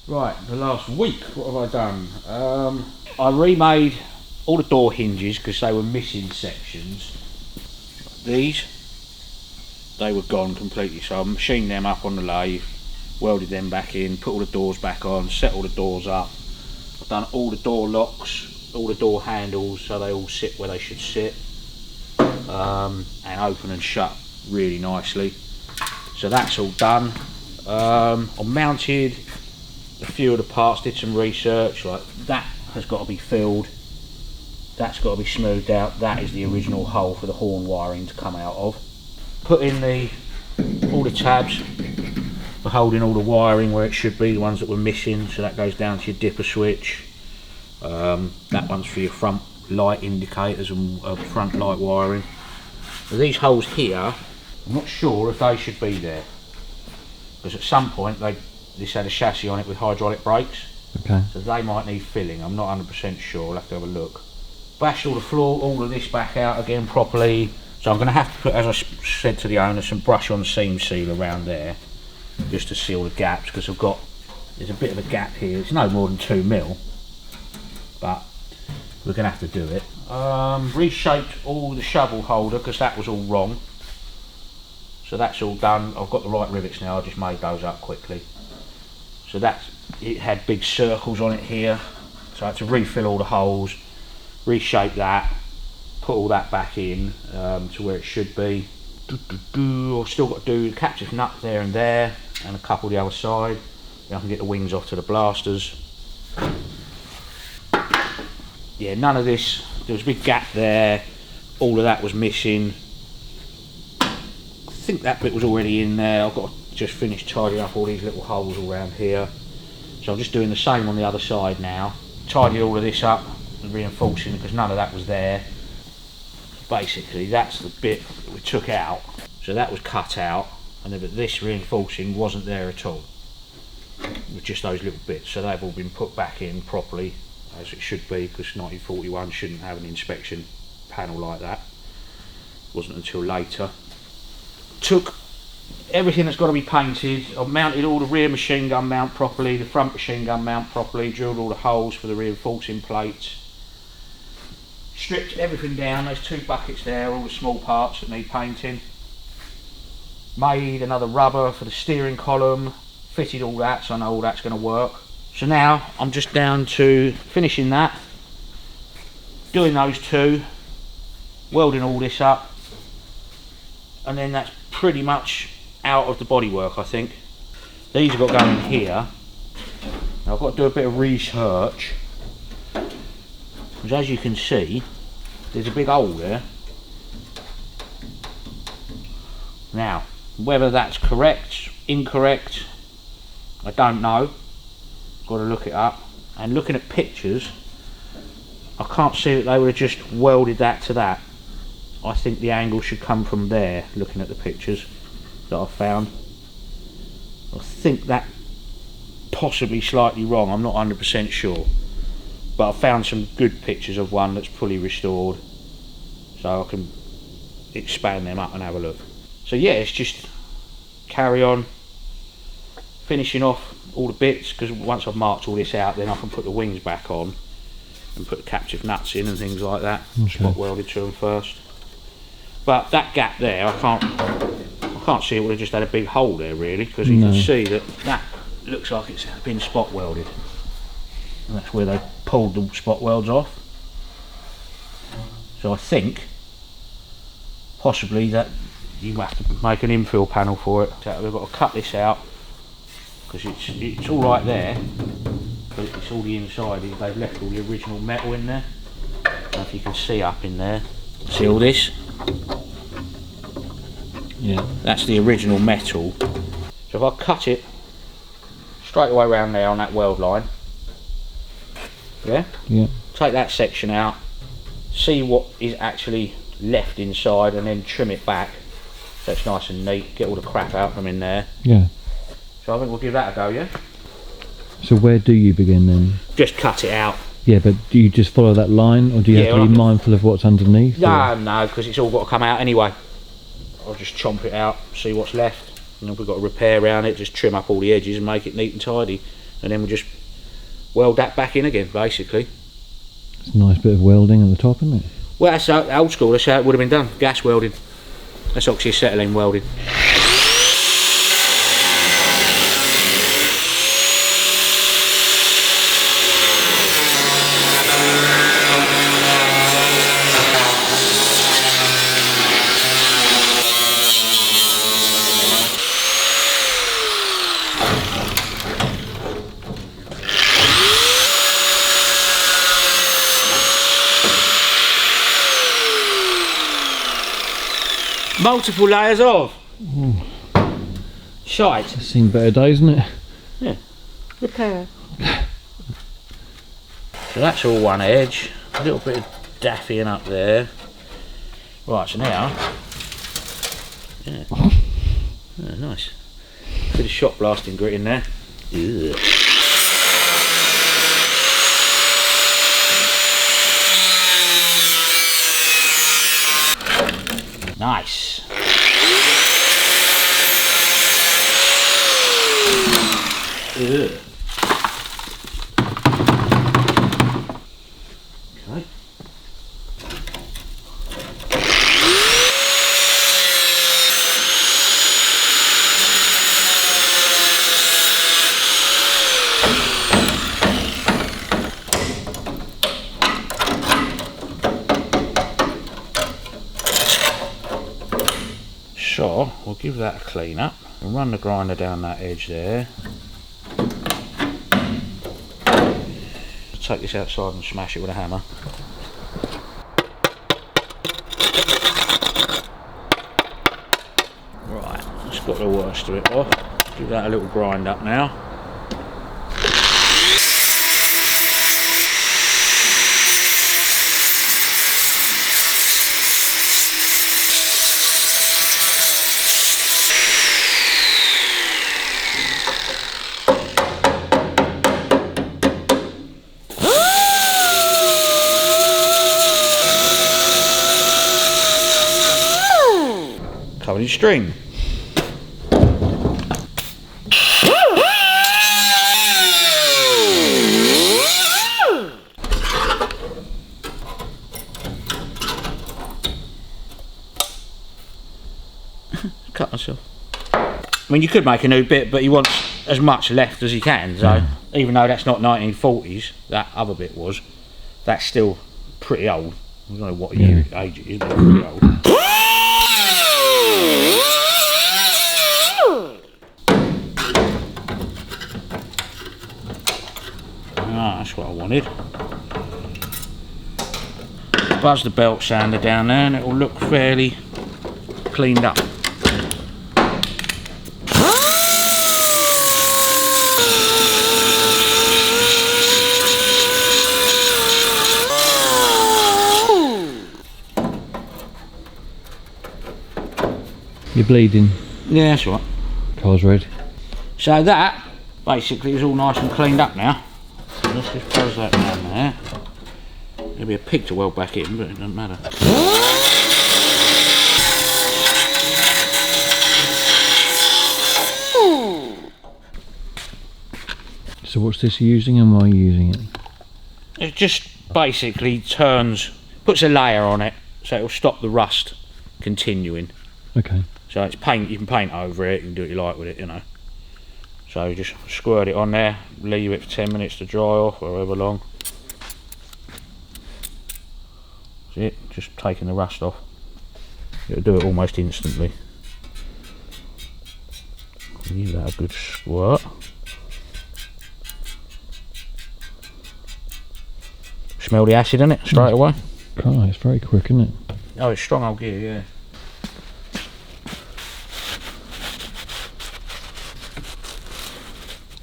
Right, the last week, what have I done? I remade all the door hinges because they were missing sections. These, they were gone completely, so I machined them up on the lathe, welded them back in, put all the doors back on, set all the doors up. I've done all the door locks, all the door handles, so they all sit where they should sit, and open and shut really nicely. So that's all done. I mounted a few of the parts, did some research, like that has got to be filled, that's got to be smoothed out, that is the original hole for the horn wiring to come out of. Put in all the tabs for holding all the wiring where it should be, the ones that were missing, so that goes down to your dipper switch. That one's for your front light indicators and front light wiring. So these holes here, I'm not sure if they should be there, because at some point this had a chassis on it with hydraulic brakes, okay, so they might need filling. I'm not 100% sure, I'll have to have a look. Bashed all the floor, all of this back out again properly, so I'm going to have to put, as I said to the owner, some brush on seam seal around there just to seal the gaps, because there's a bit of a gap here. It's no more than 2 mil, but we're going to have to do it. Reshaped all the shovel holder because that was all wrong, so that's all done. I've got the right rivets now, I just made those up quickly. So it had big circles on it here, so I had to refill all the holes, reshape that, put all that back in to where it should be. I've still got to do the captive nut there and a couple the other side. Then I can get the wings off to the blasters. Yeah, none of this, there was a big gap there, all of that was missing. I think that bit was already in there. I've got to just finish tidying up all these little holes all around here. So I'm just doing the same on the other side now. Tidied all of this up and reinforcing because none of that was there. Basically that's the bit that we took out, so that was cut out, and then this reinforcing wasn't there at all, with just those little bits, so they've all been put back in properly as it should be, because 1941 shouldn't have an inspection panel like that. Wasn't until later. Took everything that's got to be painted. I've mounted all the rear machine gun mount properly, the front machine gun mount properly, drilled all the holes for the reinforcing plates, stripped everything down. Those 2 buckets there, all the small parts that need painting. Made another rubber for the steering column, fitted all that, so I know all that's going to work. So now I'm just down to finishing that, doing those 2, welding all this up, and then that's pretty much out of the bodywork, I think. These have got to go in here. Now I've got to do a bit of research, because as you can see there's a big hole there. Now whether that's correct, incorrect, I don't know. Got to look it up, and looking at pictures I can't see that they would have just welded that to that. I think the angle should come from there, looking at the pictures that I've found. I think that possibly slightly wrong, I'm not 100% sure, but I found some good pictures of one that's fully restored, so I can expand them up and have a look. So yeah, it's just carry on finishing off all the bits, because once I've marked all this out, then I can put the wings back on and put the captive nuts in and things like that. Okay. Spot welded to them first. But that gap there, I can't see it would have just had a big hole there really, because you can see that looks like it's been spot welded, and that's where they pulled the spot welds off. So I think possibly that you have to make an infill panel for it. So we've got to cut this out, because it's all right there, but it's all the inside. They've left all the original metal in there. I don't know if you can see up in there. See all this? Yeah, that's the original metal. So if I cut it straight away around there on that weld line, yeah, take that section out, see what is actually left inside, and then trim it back so it's nice and neat, get all the crap out from in there. Yeah. So I think we'll give that a go, yeah? So where do you begin then? Just cut it out. Yeah, but do you just follow that line, or do you have to be mindful of what's underneath? No, because it's all got to come out anyway. I'll just chomp it out, see what's left, and if we've got a repair around it, just trim up all the edges and make it neat and tidy. and then we'll just weld that back in again, basically. It's a nice bit of welding at the top, isn't it? Well, that's old school, that's how it would have been done, gas welding. That's oxyacetylene welding. Multiple layers of shite. It's seen better days, isn't it? Yeah. Repair. So that's all one edge. A little bit of daffying up there. Right, so now. Yeah. Oh, nice. Bit of shot blasting grit in there. Ugh. Nice. Ugh. Okay. So we'll give that a clean up. We'll run the grinder down that edge there. Take this outside and smash it with a hammer. Right, that's got the worst of it off. Give that a little grind up now. Covered in string. Cut myself. I mean, you could make a new bit, but you want as much left as you can, so even though that's not 1940s, that other bit was, that's still pretty old. I don't know what year age it is, but it's pretty old. Ah, that's what I wanted. Buzz the belt sander down there and it will look fairly cleaned up. You're bleeding. Yeah, that's right. Car's red. So that basically is all nice and cleaned up now. So let's just close that down there. There'll be a pig to weld back in, but it doesn't matter. So what's this using and why are you using it? It just basically puts a layer on it, so it'll stop the rust continuing. Okay. So it's paint, you can paint over it, you can do what you like with it, you know. So you just squirt it on there, leave it for 10 minutes to dry off, or however long. See it? Just taking the rust off. It'll do it almost instantly. Give that a good squirt. Smell the acid in it straight away. Oh, it's very quick, isn't it? Oh, it's strong old gear, yeah.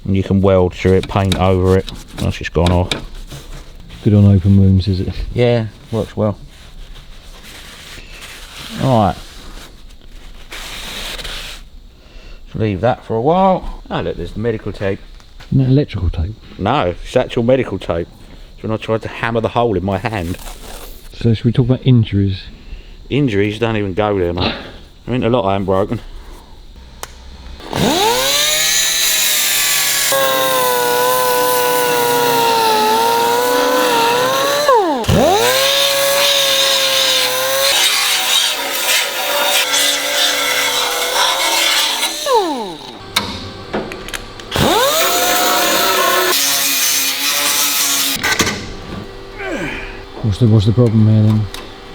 And you can weld through it, paint over it. That's just gone off. Good on open wounds, is it? Yeah, works well. Alright. Leave that for a while. Oh look, there's the medical tape. Isn't that electrical tape? No, it's actual medical tape. So when I tried to hammer the hole in my hand. So should we talk about injuries? Injuries don't even go there, mate. I mean, a lot I haven't broken. What's the problem here then?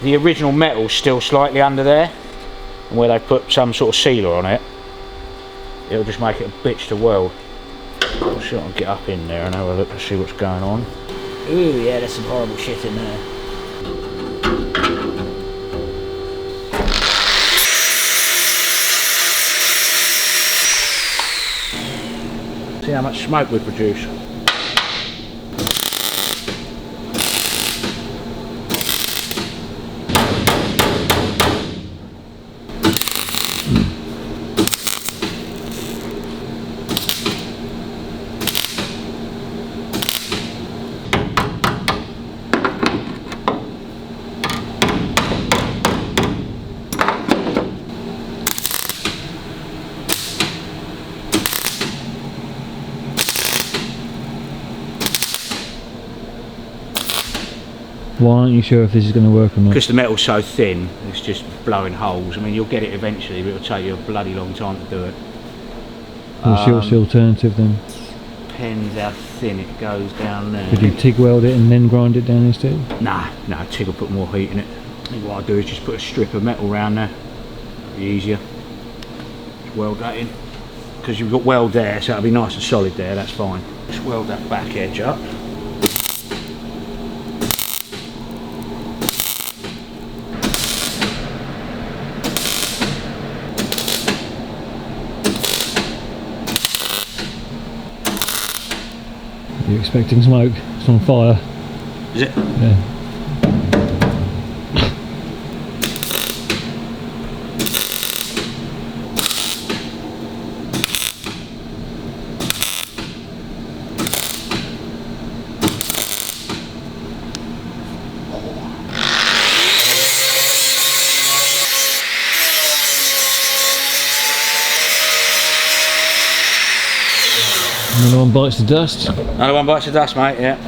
The original metal's still slightly under there, and where they put some sort of sealer on it, it'll just make it a bitch to weld. I'll see if I can get up in there and have a look to see what's going on. Ooh, yeah, there's some horrible shit in there. See how much smoke we produce. Why aren't you sure if this is going to work or not? Because the metal's so thin, it's just blowing holes. I mean, you'll get it eventually, but it'll take you a bloody long time to do it. What's the alternative then? Depends how thin it goes down there. Could you TIG weld it and then grind it down instead? Nah, TIG will put more heat in it. I think what I do is just put a strip of metal around there. It'll be easier. Just weld that in. Because you've got weld there, so it'll be nice and solid there, that's fine. Just weld that back edge up. You're expecting smoke? It's on fire. Is it? Yeah. Another one bites the dust. Another one bites the dust, mate, yeah.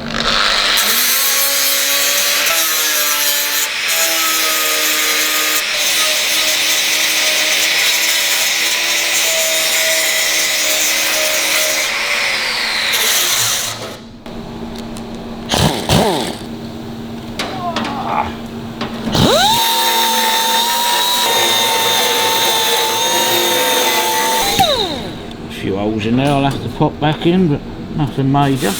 A few holes in there I'll have to pop back in, but nothing major.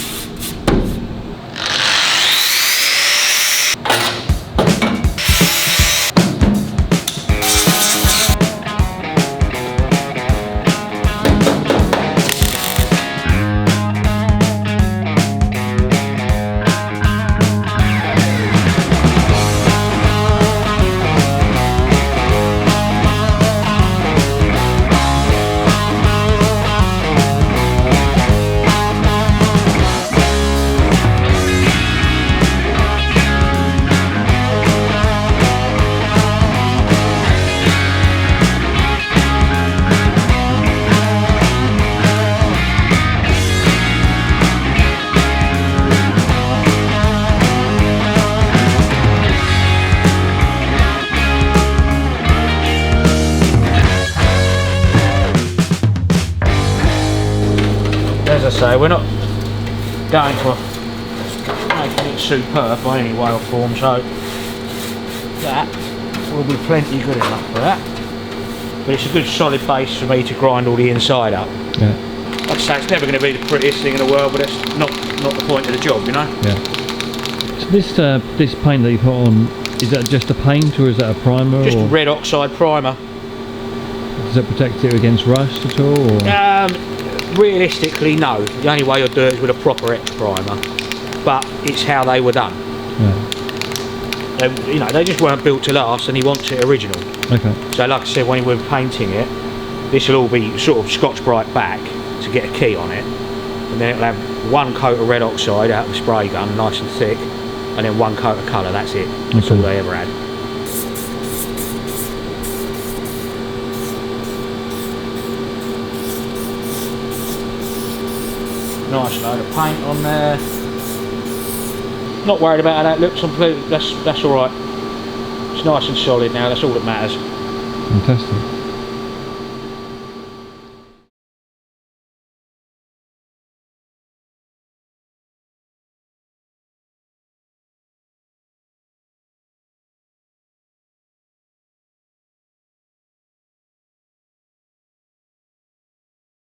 As I say, we're not going for making it superb by any way or form, so that will be plenty good enough for that. But it's a good solid base for me to grind all the inside up. Yeah. Like I say, it's never going to be the prettiest thing in the world, but that's not the point of the job, you know? Yeah. So this paint that you put on, is that just a paint or is that a primer? Just or a red oxide primer. Does that protect it against rust at all? Or? Realistically, no. The only way you'll do it is with a proper X primer. But it's how they were done. Yeah. They just weren't built to last, and he wants it original. Okay. So, like I said, when we're painting it, this will all be sort of Scotch-Brite back to get a key on it, and then it'll have one coat of red oxide out of the spray gun, nice and thick, and then one coat of colour. That's it. That's all they ever had. Nice load of paint on there. Not worried about how that looks. That's all right. It's nice and solid now. That's all that matters. Fantastic.